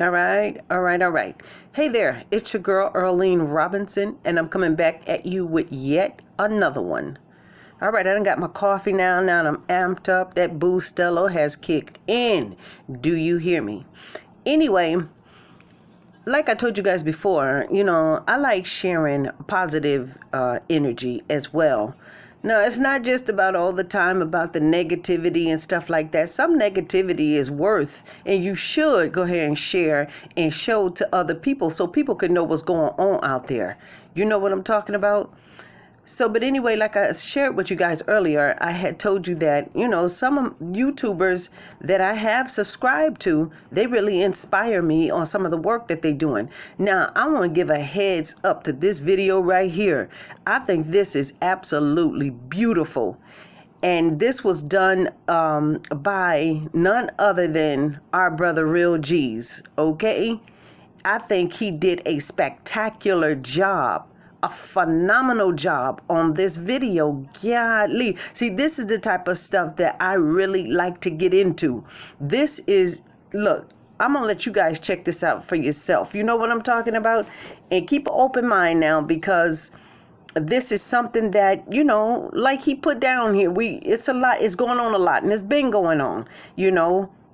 All right, all right, all right. Hey there, it's your girl Earlene Robinson, and I'm coming back at you with yet another one. All right, I done got my coffee now. Now I'm amped up. That Boostello has kicked in. Do you hear me? Anyway, like I told you guys before, I like sharing positive energy as well. No, it's not just about all the time about the negativity and stuff like that. Some negativity is worth, and you should go ahead and share and show to other people so people can know what's going on out there. You know what I'm talking about? So, but anyway, like I shared with you guys earlier, I had told you that, some YouTubers that I have subscribed to, they really inspire me on some of the work that they're doing. Now, I want to give a heads up to this video right here. I think this is absolutely beautiful. And this was done by none other than our brother Real G's, okay? I think he did a spectacular job, a phenomenal job on this video. Golly. See, this is the type of stuff that I really like to get into. This is, look, I'm going to let you guys check this out for yourself. You know what I'm talking about? And keep an open mind now, because this is something that, like he put down here, it's a lot, it's going on a lot, and it's been going on,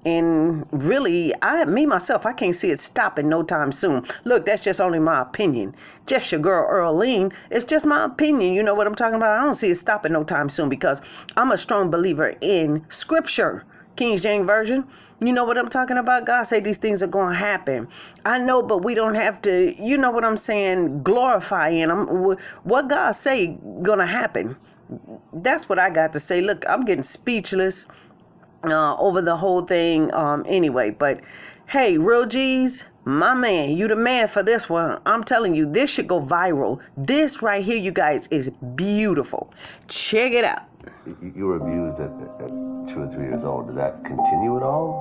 and really, myself, I can't see it stopping no time soon. Look, that's just only my opinion. Just your girl, Earlene. It's just my opinion. You know what I'm talking about? I don't see it stopping no time soon, because I'm a strong believer in scripture. King James Version. You know what I'm talking about? God say these things are going to happen. I know, but we don't have to, you know what I'm saying, glorifying them. What God say going to happen. That's what I got to say. Look, I'm getting speechless over the whole thing anyway. But hey, Real G's, my man, you the man for this one. I'm telling you, this should go viral. This right here, you guys, is beautiful. Check it out. You were abused at 2 or 3 years old. Did that continue at all?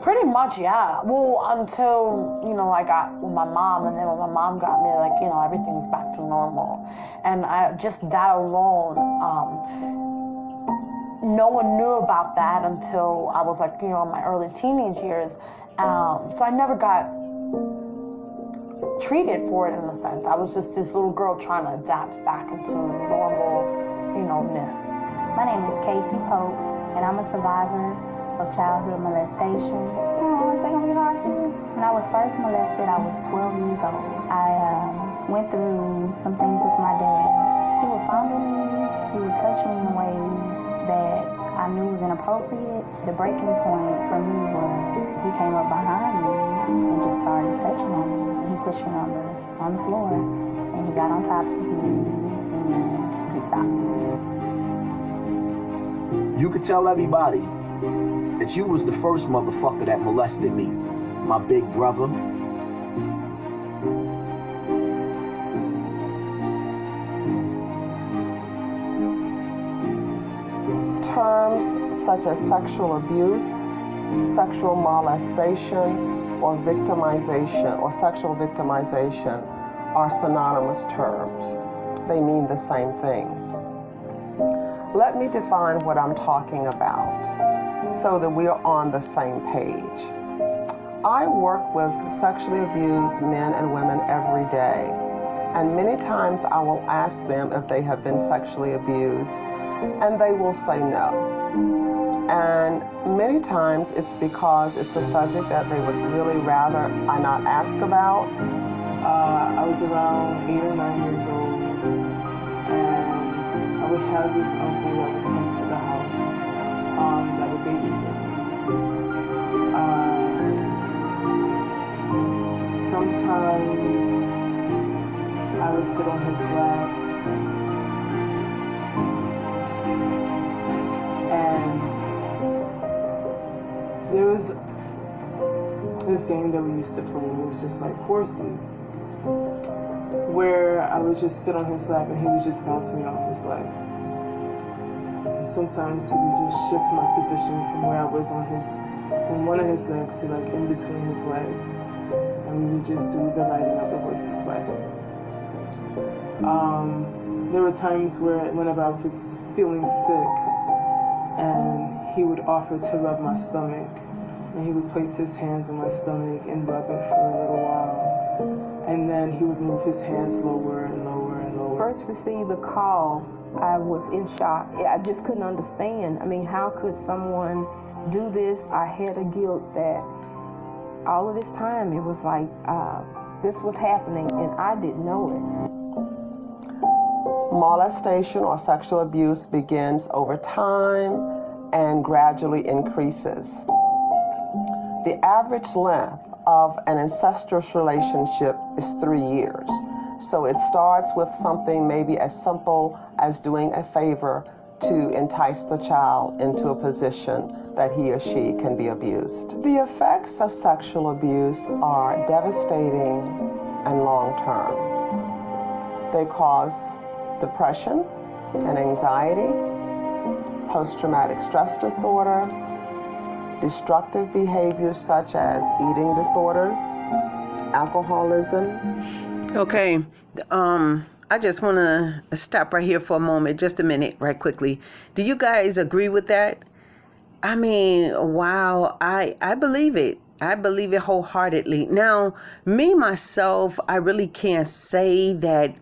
Pretty much, yeah. Well, until, I got with my mom, and then when my mom got me, everything's back to normal. And just that alone, no one knew about that until I was in my early teenage years. So I never got treated for it in a sense. I was just this little girl trying to adapt back into normalness. My name is Casey Pope, and I'm a survivor of childhood molestation. When I was first molested, I was 12 years old. I went through some things with my dad. He would fondle me, he would touch me in ways that I knew was inappropriate. The breaking point for me was he came up behind me and just started touching on me. He pushed me on the floor, and he got on top of me, and he stopped. You could tell everybody that you was the first motherfucker that molested me, my big brother. Terms such as sexual abuse, sexual molestation, or victimization, or sexual victimization are synonymous terms. They mean the same thing. Let me define what I'm talking about so that we are on the same page. I work with sexually abused men and women every day, and many times I will ask them if they have been sexually abused, and they will say no. And many times it's because it's a subject that they would really rather I not ask about. I was around 8 or 9 years old, and I would have this uncle that would come to the house that would babysit me. Sometimes I would sit on his lap, and there was this game that we used to play. It was just like horsey, where I would just sit on his lap and he would just bounce me off his lap. And sometimes he would just shift my position from where I was from one of his legs to in between his legs. And we would just do the riding of the horsey play. There were times whenever I was feeling sick, and he would offer to rub my stomach, and he would place his hands on my stomach and rub it for a little while. And then he would move his hands lower and lower and lower. First received the call, I was in shock. I just couldn't understand. I mean, how could someone do this? I had a guilt that all of this time it was like this was happening and I didn't know it. Molestation or sexual abuse begins over time and gradually increases. The average length of an incestuous relationship is 3 years. So it starts with something maybe as simple as doing a favor to entice the child into a position that he or she can be abused. The effects of sexual abuse are devastating and long-term. They cause depression and anxiety, post-traumatic stress disorder, destructive behaviors such as eating disorders, alcoholism. Okay, I just want to stop right here for a moment, just a minute, right quickly. Do you guys agree with that? I mean, wow, I believe it. I believe it wholeheartedly. Now, me, myself, I really can't say that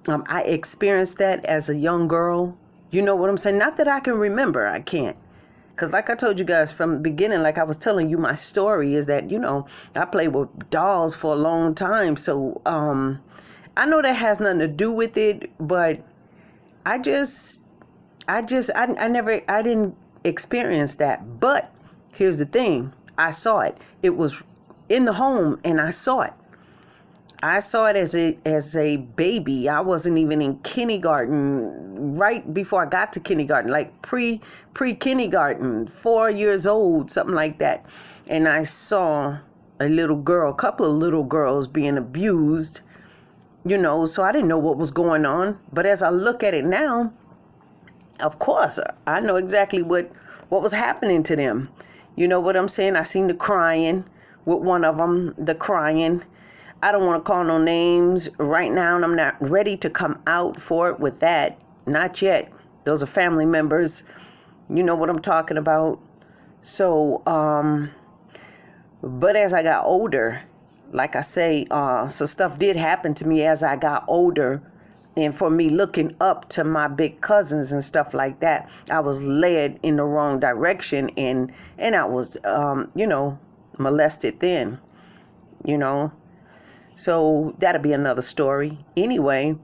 I experienced that as a young girl. You know what I'm saying? Not that I can remember, I can't. Because like I told you guys from the beginning, like I was telling you, my story is that, you know, I played with dolls for a long time. So I know that has nothing to do with it, but I didn't experience that. But here's the thing. I saw it. It was in the home and I saw it. I saw it as a baby. I wasn't even in kindergarten, right before I got to kindergarten, like pre-kindergarten, 4 years old, something like that. And I saw a couple of little girls being abused, you know, so I didn't know what was going on. But as I look at it now, of course, I know exactly what was happening to them. You know what I'm saying? I seen the crying with one of them, the crying. I don't want to call no names right now, and I'm not ready to come out for it with that. Not yet. Those are family members. You know what I'm talking about. So, but as I got older, like I say, so stuff did happen to me as I got older. And for me looking up to my big cousins and stuff like that, I was led in the wrong direction. And I was, you know, molested then, you know. So that'll be another story. Anyway,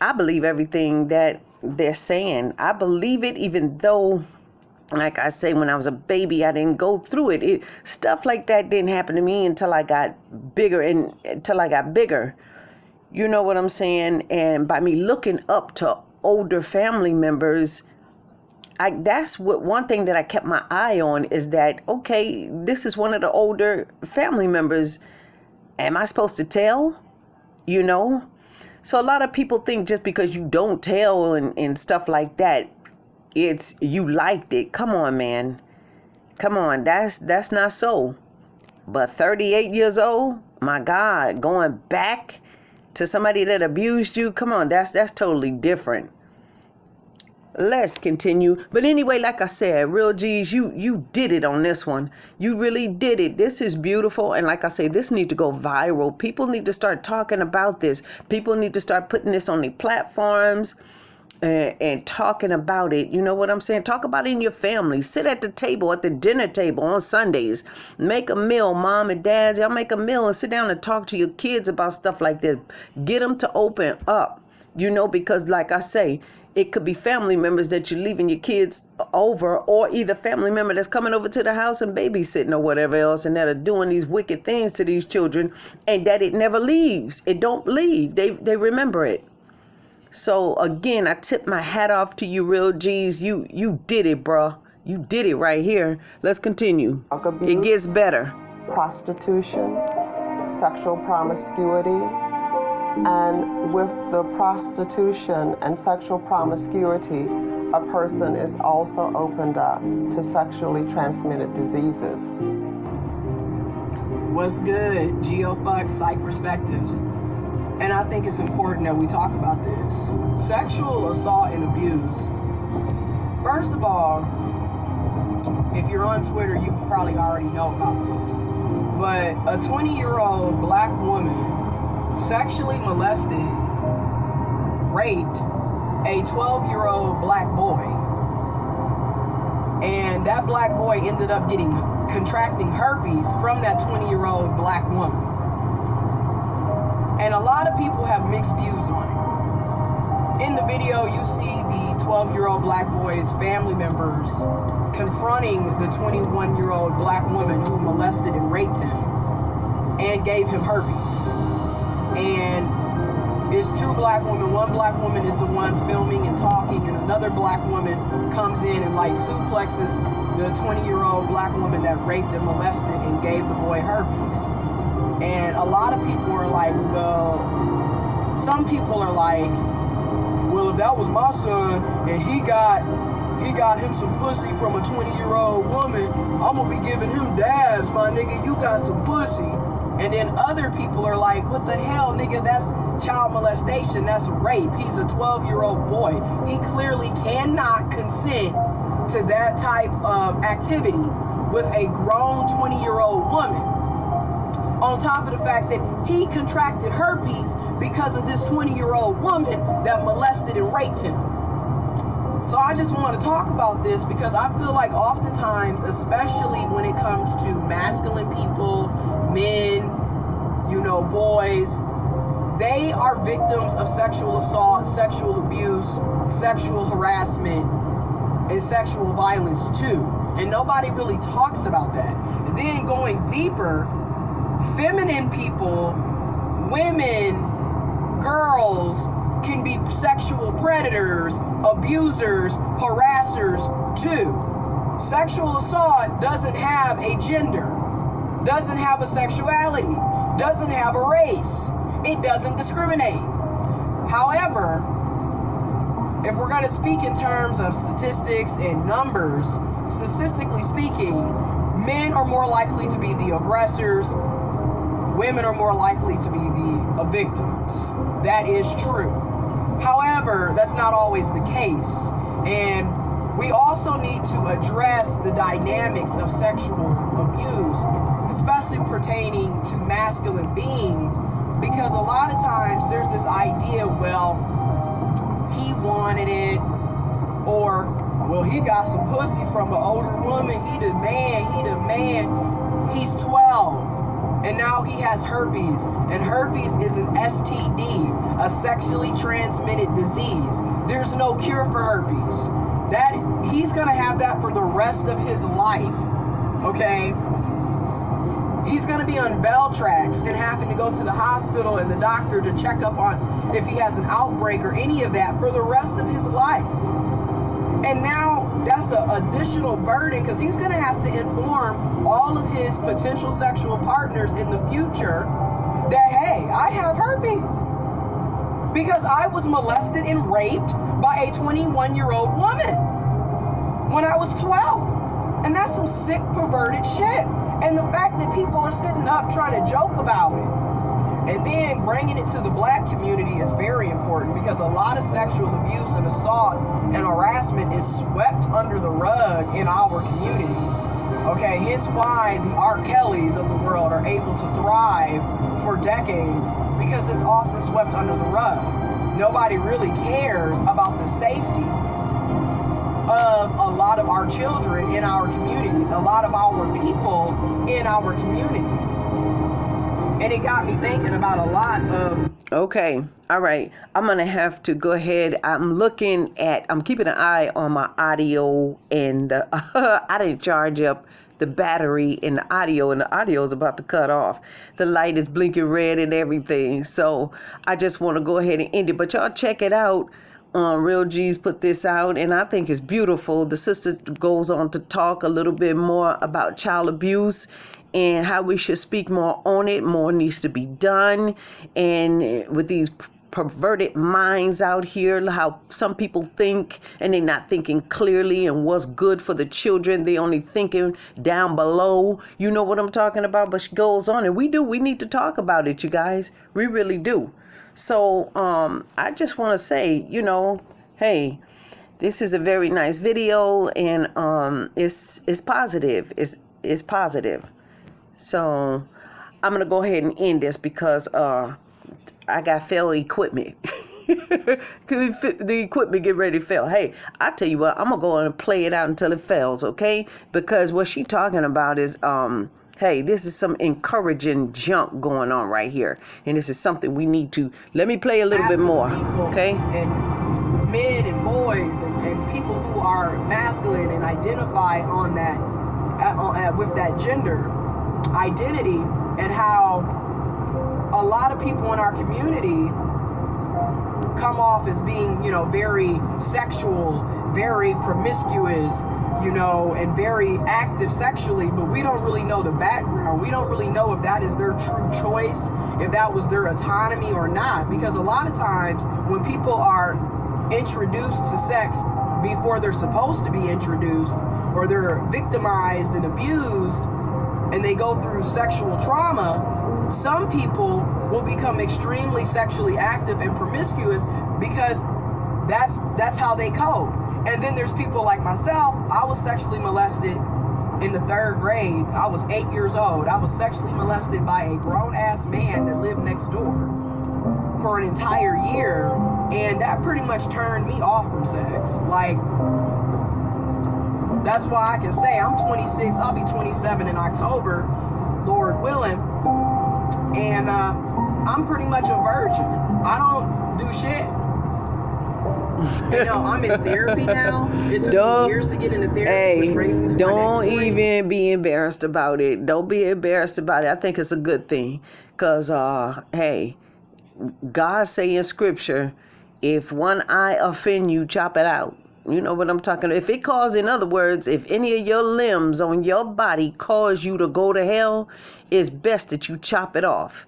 I believe everything that they're saying. I believe it, even though, like I say, when I was a baby, I didn't go through it. Stuff like that didn't happen to me until I got bigger You know what I'm saying? And by me looking up to older family members, that's what one thing that I kept my eye on is that, okay, this is one of the older family members. Am I supposed to tell? You know? So a lot of people think just because you don't tell and stuff like that, it's you liked it. Come on, man. Come on. That's not so. But 38 years old, my God, going back to somebody that abused you, come on, that's totally different. Let's continue. But anyway, like I said, Real G's, you did it on this one. You really did it. This is beautiful. And like I say, this needs to go viral. People need to start talking about this. People need to start putting this on their platforms and talking about it. You know what I'm saying? Talk about it in your family. Sit at the table, at the dinner table on Sundays. Make a meal, mom and dad. Y'all make a meal and sit down and talk to your kids about stuff like this. Get them to open up, you know, because like I say, it could be family members that you're leaving your kids over, or either family member that's coming over to the house and babysitting or whatever else, and that are doing these wicked things to these children, and that it never leaves. It don't leave. They remember it. So again, I tip my hat off to you, Real G's. You did it, bruh. You did it right here. Let's continue. Abuse, it gets better. Prostitution, sexual promiscuity. And with the prostitution and sexual promiscuity, a person is also opened up to sexually transmitted diseases. What's good? GeoFuck Psych Perspectives. And I think it's important that we talk about this. Sexual assault and abuse. First of all, if you're on Twitter, you probably already know about this. But a 20-year-old black woman sexually molested, raped a 12-year-old black boy. And that black boy ended up contracting herpes from that 20-year-old black woman. And a lot of people have mixed views on it. In the video, you see the 12-year-old black boy's family members confronting the 21-year-old black woman who molested and raped him and gave him herpes. And it's two black women. One black woman is the one filming and talking, and another black woman comes in and like suplexes the 20-year-old black woman that raped and molested and gave the boy herpes. And a lot of people are like, well, some people are like, well, if that was my son and he got him some pussy from a 20-year-old woman, I'm gonna be giving him dabs, my nigga, you got some pussy. And then other people are like, what the hell, nigga, that's child molestation, that's rape. He's a 12-year-old boy. He clearly cannot consent to that type of activity with a grown 20-year-old woman. On top of the fact that he contracted herpes because of this 20-year-old woman that molested and raped him. So I just want to talk about this because I feel like oftentimes, especially when it comes to masculine people, men, boys, they are victims of sexual assault, sexual abuse, sexual harassment, and sexual violence too. And nobody really talks about that. And then going deeper, feminine people, women, girls can be sexual predators, abusers, harassers too. Sexual assault doesn't have a gender, doesn't have a sexuality, doesn't have a race. It doesn't discriminate. However, if we're going to speak in terms of statistics and numbers, statistically speaking, men are more likely to be the aggressors, women are more likely to be the victims. That is true. However, that's not always the case. And we also need to address the dynamics of sexual abuse, especially pertaining to masculine beings, because a lot of times there's this idea, well, he wanted it, or, well, he got some pussy from an older woman, he the man, he's 12. And now he has herpes, and herpes is an STD, a sexually transmitted disease. There's no cure for herpes. He's gonna have that for the rest of his life, okay? He's gonna be on Valtrex and having to go to the hospital and the doctor to check up on if he has an outbreak or any of that for the rest of his life. And now that's an additional burden because he's going to have to inform all of his potential sexual partners in the future that, hey, I have herpes because I was molested and raped by a 21-year-old woman when I was 12. And that's some sick, perverted shit. And the fact that people are sitting up trying to joke about it and then bringing it to the black community is very important because a lot of sexual abuse and assault and harassment is swept under the rug in our communities. Okay, hence why the R. Kellys of the world are able to thrive for decades because it's often swept under the rug. Nobody really cares about the safety of a lot of our children in our communities, a lot of our people in our communities. And it got me thinking about a lot of... Okay, all right. I'm going to have to go ahead. I'm keeping an eye on my audio, and I didn't charge up the battery in the audio, and the audio is about to cut off. The light is blinking red and everything. So I just want to go ahead and end it. But y'all check it out. Real G's put this out, and I think it's beautiful. The sister goes on to talk a little bit more about child abuse and how we should speak more on it. More needs to be done. And with these perverted minds out here, how some people think and they're not thinking clearly and what's good for the children. They only thinking down below. You know what I'm talking about? But she goes on, and we need to talk about it, you guys. We really do. So I just want to say, hey, This is a very nice video, and it's positive. It's positive. So I'm gonna go ahead and end this because I got failed equipment. The equipment get ready to fail. Hey, I tell you what, I'm gonna go on and play it out until it fails, okay? Because what she talking about is hey, this is some encouraging junk going on right here, and this is something we need to. Let me play a little bit more, okay? And men and boys and people who are masculine and identify on that with that gender identity, and how a lot of people in our community come off as being, you know, very sexual, very promiscuous, you know, and very active sexually, but we don't really know the background. We don't really know if that is their true choice, if that was their autonomy or not. Because a lot of times when people are introduced to sex before they're supposed to be introduced, or they're victimized and abused, and they go through sexual trauma, some people will become extremely sexually active and promiscuous because that's how they cope. And then there's people like myself. I was sexually molested in the 3rd grade. I was 8 years old. I was sexually molested by a grown-ass man that lived next door for an entire year, and that pretty much turned me off from sex. Like, that's why I can say I'm 26. I'll be 27 in October, Lord willing. And I'm pretty much a virgin. I don't do shit. You know, I'm in therapy now. It took me years to get into therapy, which brings me to don't my next point. even be embarrassed about it. Don't be embarrassed about it. I think it's a good thing. Because, hey, God say in scripture, if one eye offend you, chop it out. You know what I'm talking about? If it cause, in other words, if any of your limbs on your body cause you to go to hell, it's best that you chop it off.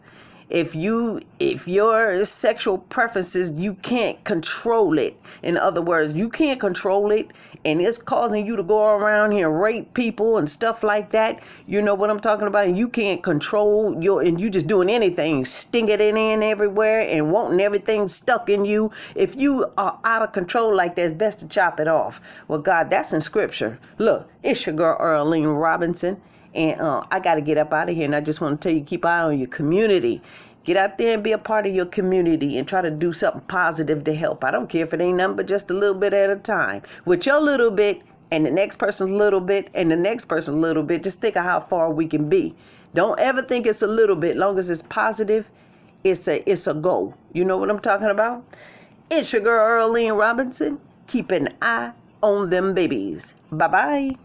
If your sexual preferences, you can't control it. In other words, you can't control it, and it's causing you to go around here and rape people and stuff like that. You know what I'm talking about? And you can't control and you just doing anything, stinging it in everywhere and wanting everything stuck in you. If you are out of control like that, it's best to chop it off. Well, God, that's in scripture. Look, it's your girl, Earlene Robinson. And I got to get up out of here. And I just want to tell you, keep an eye on your community. Get out there and be a part of your community and try to do something positive to help. I don't care if it ain't nothing but just a little bit at a time. With your little bit and the next person's little bit and the next person's little bit, just think of how far we can be. Don't ever think it's a little bit. Long as it's positive, it's a goal. You know what I'm talking about? It's your girl, Earlene Robinson. Keep an eye on them babies. Bye-bye.